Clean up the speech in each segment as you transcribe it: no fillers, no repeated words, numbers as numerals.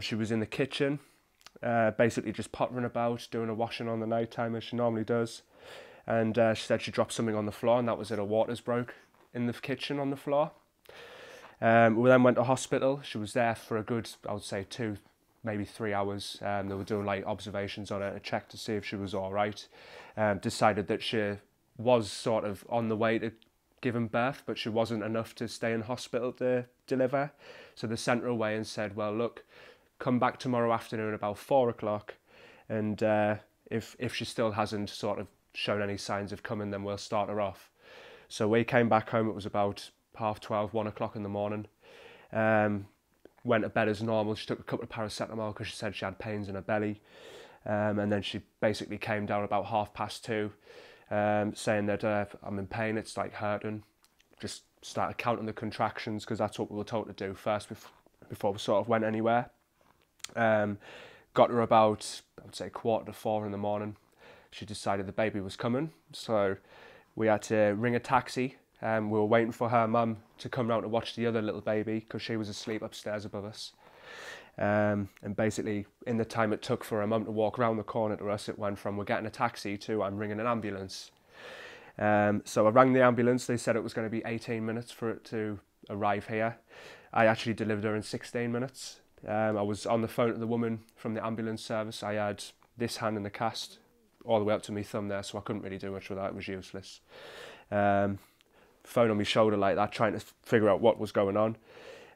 She was in the kitchen, basically just pottering about, doing a washing on the night time as she normally does. And she said she dropped something on the floor, and that was it. Her waters broke in the kitchen on the floor. We then went to hospital. She was there for a good, I would say, 2, maybe 3 hours. They were doing like observations on her to check to see if she was all right. Decided that she was sort of on the way to giving birth, but she wasn't enough to stay in hospital to deliver. So they sent her away and said, well, look, come back tomorrow afternoon about 4 o'clock, and if she still hasn't sort of shown any signs of coming, then we'll start her off. So we came back home. It was about 12:30, 1 o'clock in the morning. Went to bed as normal. She took a couple of paracetamol because she said she had pains in her belly. And then she basically came down about 2:30, saying that I'm in pain, it's like hurting. Just started counting the contractions because that's what we were told to do first before we sort of went anywhere. Got her about, I would say, 3:45 in the morning. She decided the baby was coming, so we had to ring a taxi. We were waiting for her mum to come round to watch the other little baby because she was asleep upstairs above us. And basically, in the time it took for her mum to walk around the corner to us, it went from we're getting a taxi to I'm ringing an ambulance. So I rang the ambulance. They said it was going to be 18 minutes for it to arrive here. I actually delivered her in 16 minutes. I was on the phone to the woman from the ambulance service. I had this hand in the cast all the way up to my thumb there, so I couldn't really do much with that. It was useless. Phone on my shoulder like that, trying to figure out what was going on.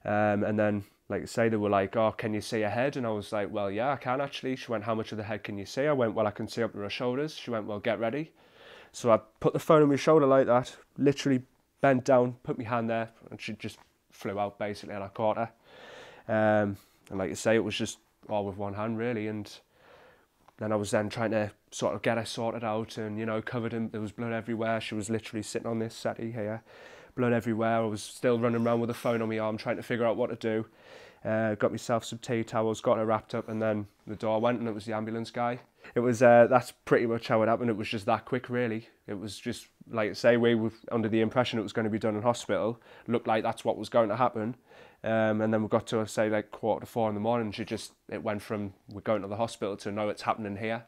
And then, like I say, they were like, oh, can you see her head? And I was like, well, yeah, I can actually. She went, how much of the head can you see? I went, well, I can see up to her shoulders. She went, well, get ready. So I put the phone on my shoulder like that, literally bent down, put my hand there, and she just flew out basically, and I caught her. And like I say, it was just all with one hand really. And then I was then trying to sort of get her sorted out, and, you know, covered in, there was blood everywhere. She was literally sitting on this settee here, blood everywhere. I was still running around with a phone on my arm trying to figure out what to do. Got myself some tea towels, got her wrapped up, and then the door went and it was the ambulance guy. It was, that's pretty much how it happened. It was just that quick really. It was just, like I say, we were under the impression it was going to be done in hospital. Looked like that's what was going to happen. And then we got to, say, like 3:45 in the morning. It went from we're going to the hospital to no, it's happening here.